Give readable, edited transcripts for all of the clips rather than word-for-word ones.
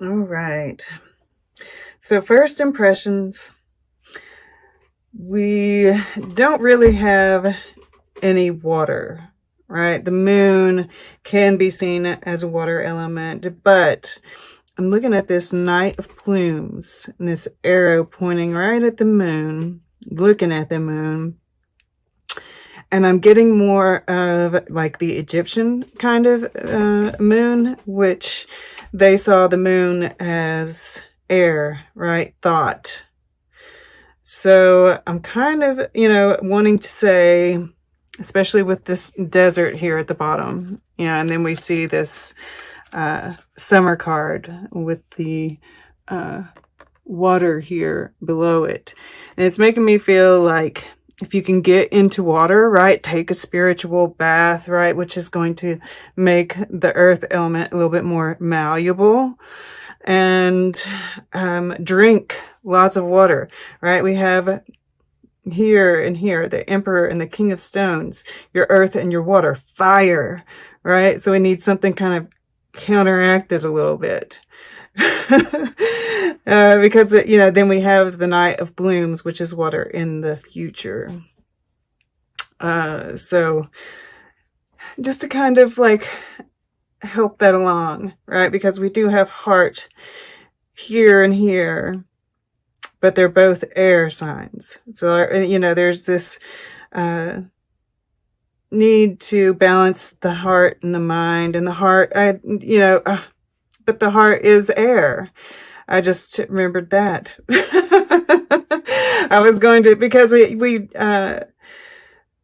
All right. So first impressions, we don't really have any water, right? The moon can be seen as a water element, but I'm looking at this Knight of Plumes and this arrow pointing right at the moon, looking at the moon. And I'm getting more of like the Egyptian kind of moon, which they saw the moon as air, right? Thought. So I'm kind of, wanting to say, especially with this desert here at the bottom, and then we see this summer card with the water here below it. And it's making me feel like if you can get into water, right, take a spiritual bath, right, which is going to make the earth element a little bit more malleable, and drink lots of water, right? We have here and here the Emperor and the King of Stones, your earth and your water, fire, right? So we need something kind of counteracted a little bit. Because, then we have the Knight of Blooms, which is water in the future. So just to kind of like help that along, right? Because we do have heart here and here, but they're both air signs. So, there's this need to balance the heart and the mind, and the heart, but the heart is air. I just remembered that. I was going to, because we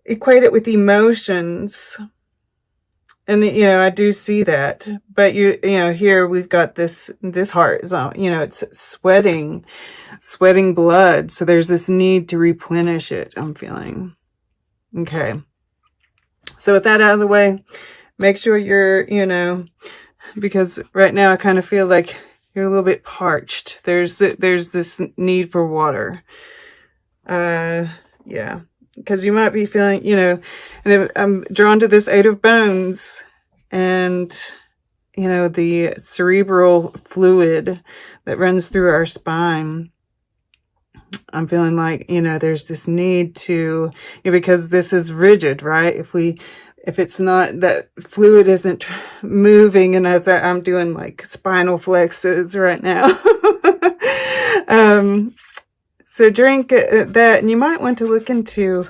equate it with emotions. And, I do see that, but here we've got this heart zone, it's sweating blood. So there's this need to replenish it, I'm feeling. Okay. So with that out of the way, make sure you're, because right now I kind of feel like you're a little bit parched. There's this need for water. Yeah. Because you might be feeling, and I'm drawn to this Eight of Bones and, the cerebral fluid that runs through our spine. I'm feeling like, there's this need to, because this is rigid, right? If it's not, that fluid isn't moving, and as I'm doing like spinal flexes right now. So drink that, and you might want to look into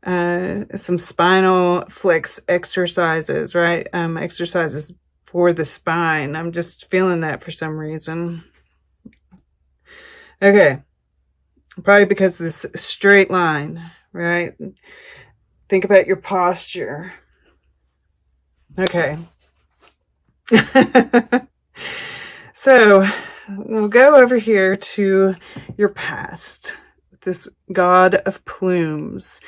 some spinal flex exercises, right? Exercises for the spine. I'm just feeling that for some reason. Okay. Probably because this straight line, right? Think about your posture. Okay. So we'll go over here to your past, this God of Plumes.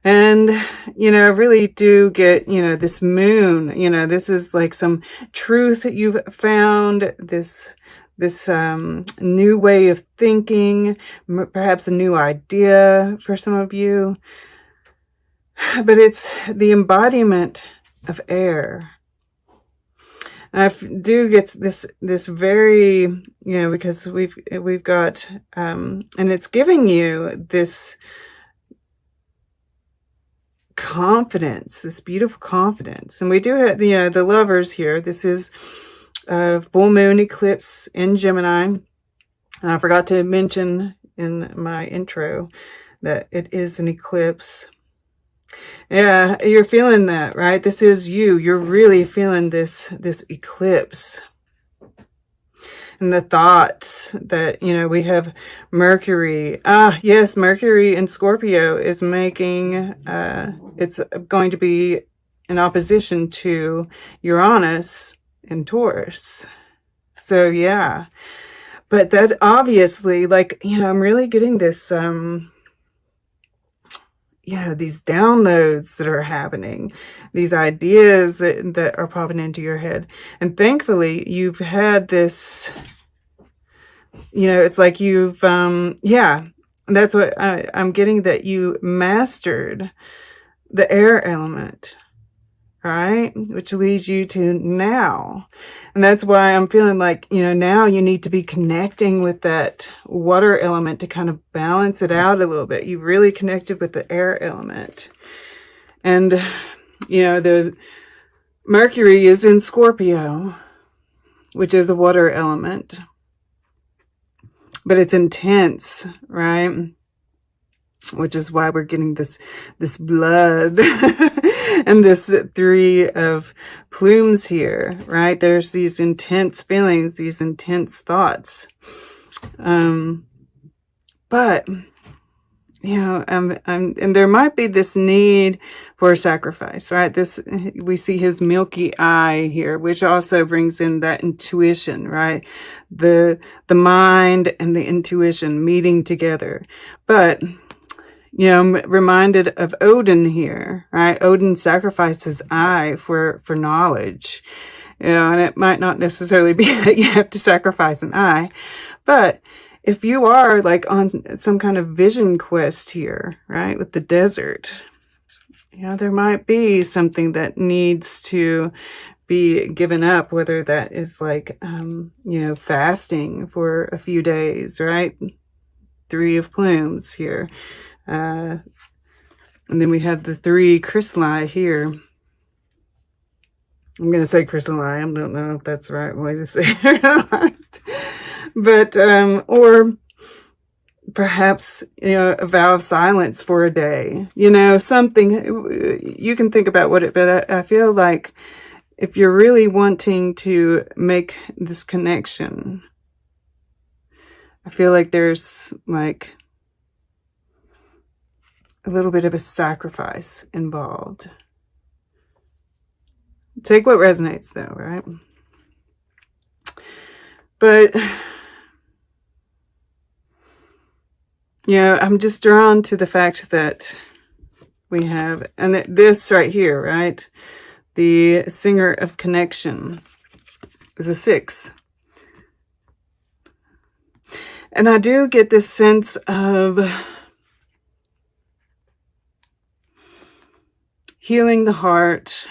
And, I really do get, this moon, this is like some truth that you've found, this new way of thinking, perhaps a new idea for some of you. But it's the embodiment of air. And I do get this very, because we've got, and it's giving you this confidence, this beautiful confidence. And we do have, the lovers here. This is full moon eclipse in Gemini. And I forgot to mention in my intro that it is an eclipse. Yeah, you're feeling that, right? This is you. You're really feeling this eclipse. And the thoughts that, we have Mercury. Yes, Mercury in Scorpio is making, it's going to be in opposition to Uranus in Taurus. So, yeah. But that's obviously, like, I'm really getting this, these downloads that are happening, these ideas that are popping into your head. And thankfully, you've had this, it's like you've, that's what I'm getting, that you mastered the air element. right? Which leads you to now. And that's why I'm feeling like, now you need to be connecting with that water element to kind of balance it out a little bit. You really connected with the air element. And, the Mercury is in Scorpio, which is a water element. But it's intense, right? Which is why we're getting this blood and this 3 of plumes here, right? There's these intense feelings, these intense thoughts. But, and there might be this need for sacrifice, right? We see his milky eye here, which also brings in that intuition, right? The mind and the intuition meeting together. But, I'm reminded of Odin here, right? Odin sacrificed his eye for knowledge, and it might not necessarily be that you have to sacrifice an eye, but if you are like on some kind of vision quest here, right, with the desert, there might be something that needs to be given up, whether that is like, fasting for a few days, right? 3 of plumes here. And then we have the 3 crystalli here. I'm going to say crystalli. I don't know if that's the right way to say it or not. But, or perhaps, a vow of silence for a day, something you can think about but I feel like if you're really wanting to make this connection, I feel like there's like a little bit of a sacrifice involved. Take what resonates though, right? But, I'm just drawn to the fact that we have, and this right here, right? The singer of connection is a 6. And I do get this sense of healing the heart,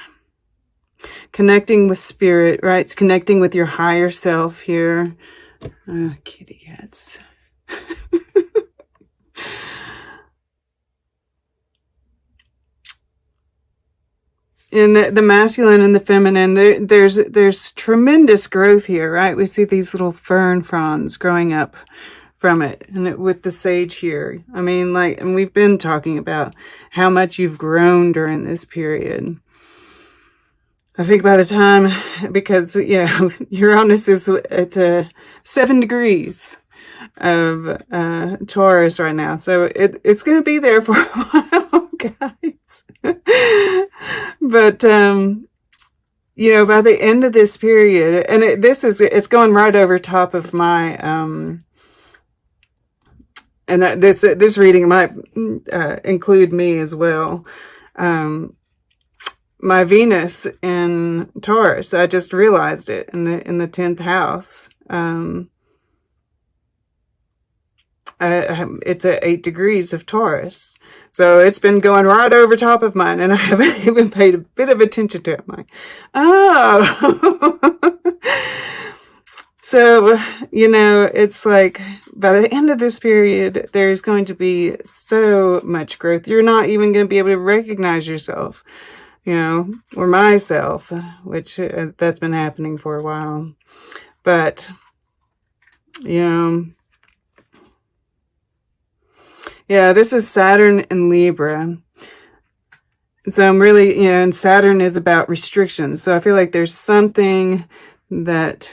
connecting with spirit, right? It's connecting with your higher self here. Kitty cats. In the masculine and the feminine, there's tremendous growth here, right? We see these little fern fronds growing up from it, and with the sage here. I mean, and we've been talking about how much you've grown during this period. I think by the time, because, Uranus is at 7 degrees of Taurus right now. So it's going to be there for a while, guys. But, by the end of this period, and it's going right over top of my, and this reading might include me as well. My Venus in Taurus, I just realized it in the 10th house. It's at 8 degrees of Taurus. So it's been going right over top of mine, and I haven't even paid a bit of attention to it. I'm like, oh. So, it's like by the end of this period, there's going to be so much growth. You're not even going to be able to recognize yourself, or myself, which that's been happening for a while. But, yeah, this is Saturn in Libra. So I'm really, and Saturn is about restrictions. So I feel like there's something that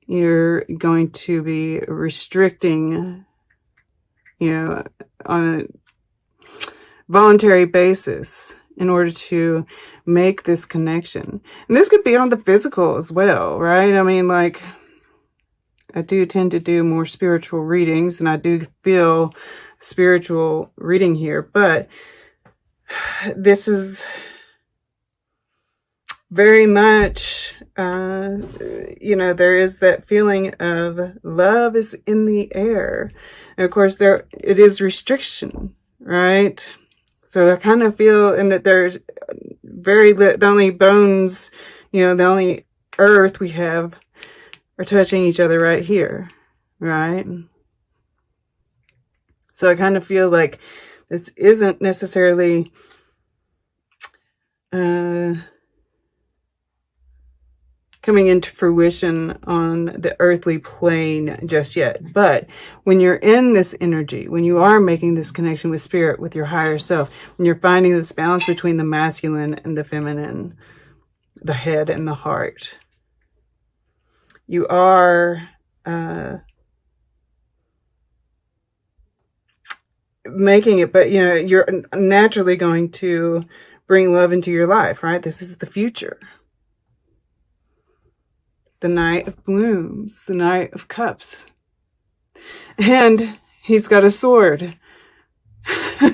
you're going to be restricting, on a voluntary basis in order to make this connection. And this could be on the physical as well, right? I mean, I do tend to do more spiritual readings, and I do feel spiritual reading here, but this is very much, there is that feeling of love is in the air. And of course, it is restriction, right? So I kind of feel, and that there's the only bones, the only earth we have are touching each other right here, right? So I kind of feel like this isn't necessarily coming into fruition on the earthly plane just yet. But when you're in this energy, when you are making this connection with spirit, with your higher self, when you're finding this balance between the masculine and the feminine, the head and the heart, you are making it, but you're naturally going to bring love into your life, right? This is the future. The Knight of Blooms, the Knight of Cups. And he's got a sword.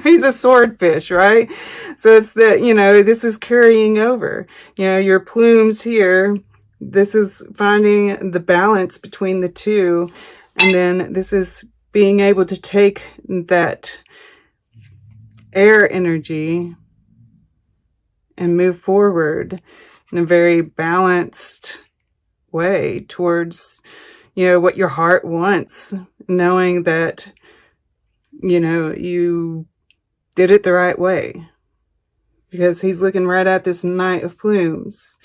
He's a swordfish, right? So it's that, this is carrying over. Your plumes here, this is finding the balance between the two. And then this is being able to take that air energy and move forward in a very balanced way towards, what your heart wants, knowing that, you did it the right way, because he's looking right at this Knight of Plumes,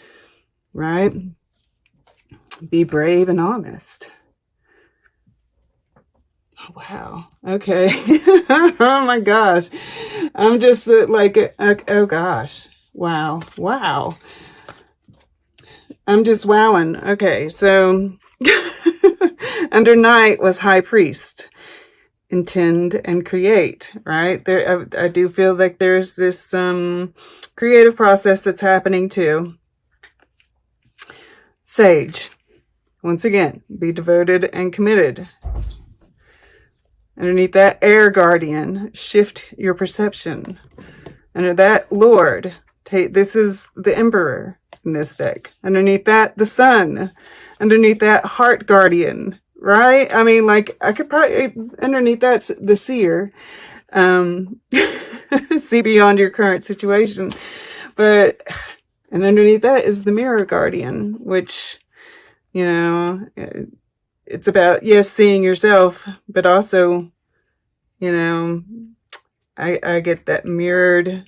right? Be brave and honest. Oh, wow. Okay. Oh my gosh. I'm just like, oh gosh. Wow. Wow. I'm just wowing. Okay, so under Knight was High Priest, intend and create, right? There, I do feel like there's this creative process that's happening too. Sage, once again, be devoted and committed. Underneath that, Air Guardian, shift your perception. Under that, Lord, this is the Emperor in this deck. Underneath that, the Sun. Underneath that, Heart Guardian, right? I mean, like, I could probably, underneath that's the Seer. See beyond your current situation. But, and underneath that is the Mirror Guardian, which, it's about, yes, seeing yourself, but also, I get that mirrored,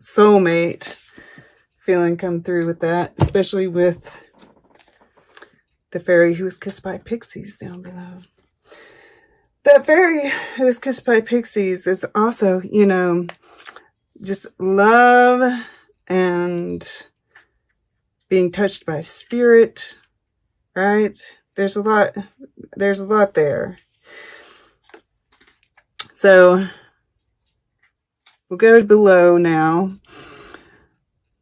soulmate feeling come through with that, especially with the fairy who was kissed by pixies down below. That fairy who was kissed by pixies is also, just love and being touched by spirit, right? There's a lot there. So we'll go below now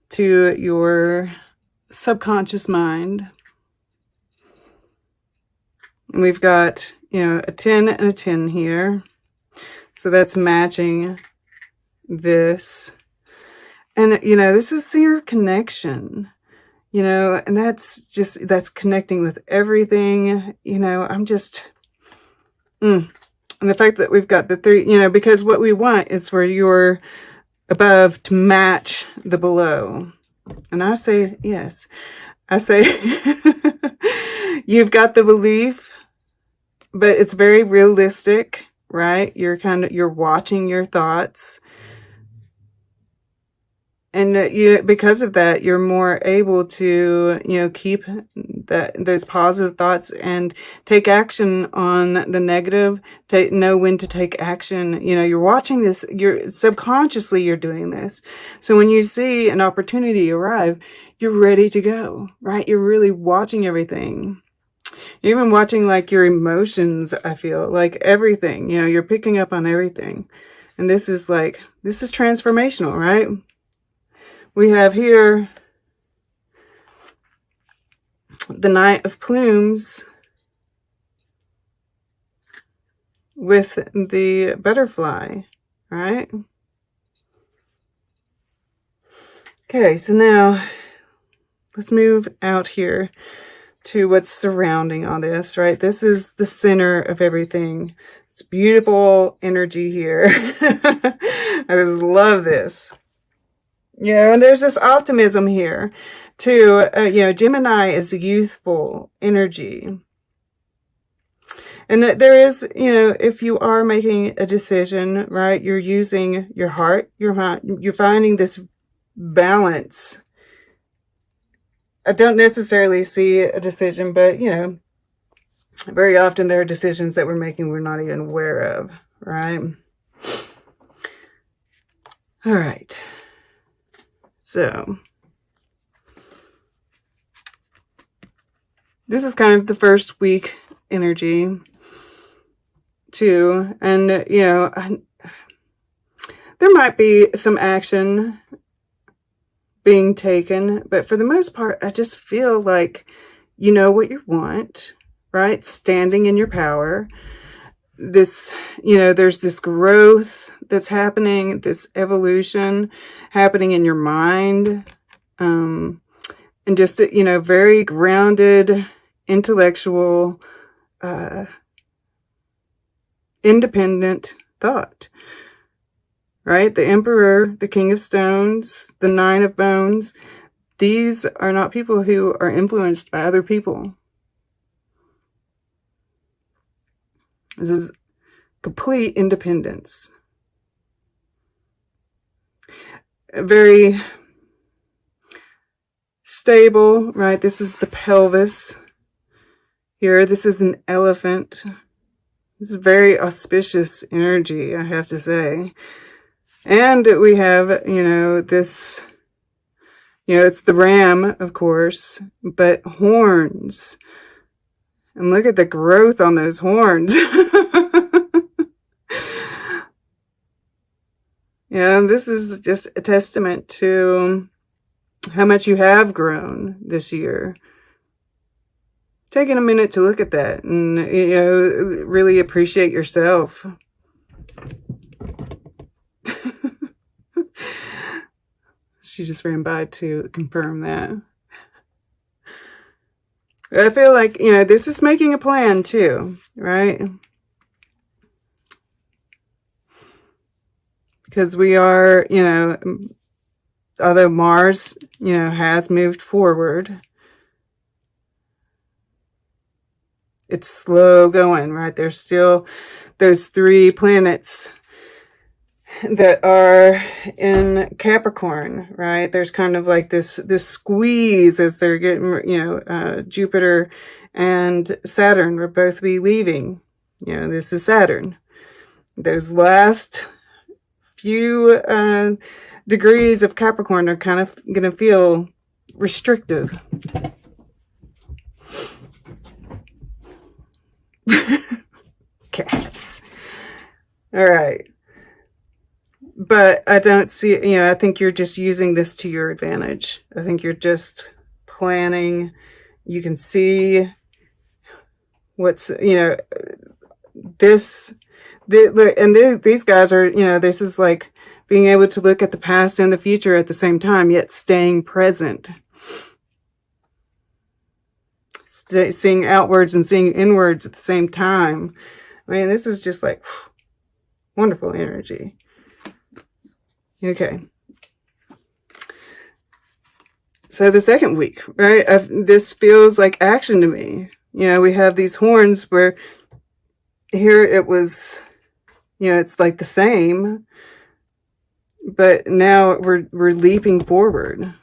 to your subconscious mind. And we've got, a 10 and a 10 here. So that's matching this. And, this is your connection, and that's connecting with everything, I'm just, and the fact that we've got the 3, because what we want is for your above to match the below. And I say, yes, I say, you've got the belief, but it's very realistic, right? You're watching your thoughts. And because of that, you're more able to, keep those positive thoughts and take action on the negative. Know when to take action. You're watching this. You're subconsciously you're doing this. So when you see an opportunity arrive, you're ready to go. Right? You're really watching everything. You're even watching like your emotions. I feel like everything. You're picking up on everything, and this is transformational, right? We have here the Knight of Plumes with the butterfly, right? Okay, so now let's move out here to what's surrounding all this, right? This is the center of everything. It's beautiful energy here. I just love this. And there's this optimism here too. Gemini is youthful energy. And that there is, if you are making a decision, right, you're using your heart, you're finding this balance. I don't necessarily see a decision, but, very often there are decisions that we're making we're not even aware of, right? All right. So this is kind of the first week energy too. And, there might be some action being taken, but for the most part, I just feel like you know what you want, right? Standing in your power. This, there's this growth that's happening, this evolution happening in your mind. And just, very grounded, intellectual, independent thought, right? The Emperor, the King of Stones, the Nine of Bones, these are not people who are influenced by other people. This is complete independence. Very stable, right? This is the pelvis here. This is an elephant. This is very auspicious energy, I have to say. And we have, this, it's the ram, of course, but horns. And look at the growth on those horns. This is just a testament to how much you have grown this year. Taking a minute to look at that and, really appreciate yourself. She just ran by to confirm that. I feel like, this is making a plan too, right? Because we are, although Mars, has moved forward, it's slow going, right? There's still those 3 planets that are in Capricorn, right? There's kind of like this squeeze as they're getting, Jupiter and Saturn will both be leaving. This is Saturn. Those last few degrees of Capricorn are kind of going to feel restrictive. Cats. All right. But I don't see, I think you're just using this to your advantage. I think you're just planning. You can see what's, these guys are, this is like being able to look at the past and the future at the same time, yet staying present. Seeing outwards and seeing inwards at the same time. I mean, this is just like wonderful energy. Okay. So the second week, right? This feels like action to me. We have these horns where here it was, it's like the same, but now we're leaping forward.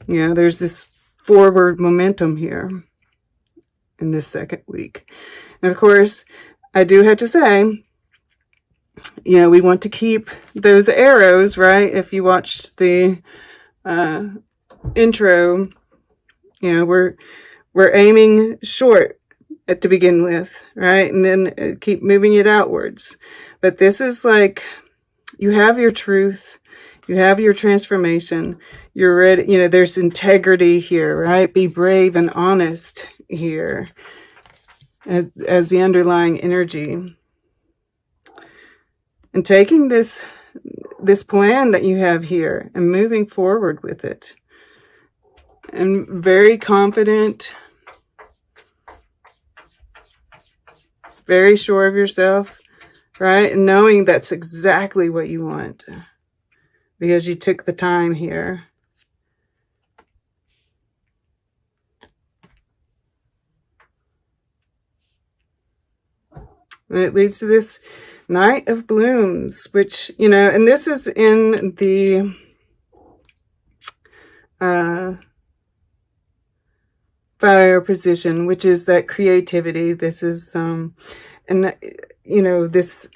There's this forward momentum here in this second week. And of course, I do have to say, we want to keep those arrows, right? If you watched the intro, we're aiming short to begin with, right? And then keep moving it outwards. But this is like, you have your truth, you have your transformation, you're ready, there's integrity here, right? Be brave and honest here as the underlying energy. And taking this plan that you have here and moving forward with it. and very confident, very sure of yourself, right? And knowing that's exactly what you want because you took the time here. And it leads to this Knight of Blooms, which, you know, and this is in the fire position, which is that creativity. This is, and, you know, this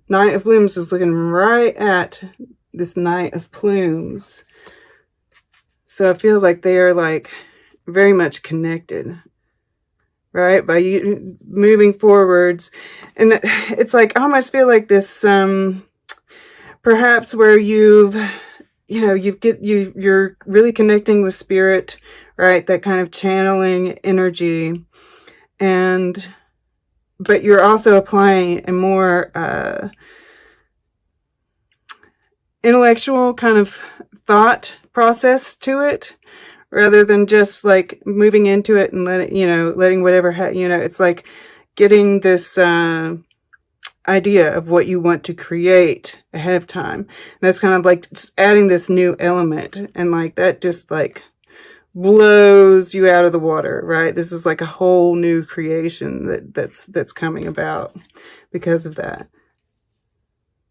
Knight of Blooms is looking right at this Knight of Plumes. So I feel like they are like very much connected, right? By you moving forwards. And it's like, I almost feel like this, perhaps where you're really connecting with spirit, right? That kind of channeling energy. But you're also applying a more, intellectual kind of thought process to it, rather than just like moving into it and letting whatever, it's like getting this, idea of what you want to create ahead of time. And that's kind of like just adding this new element, and like that just like blows you out of the water, right? This is like a whole new creation that's coming about because of that.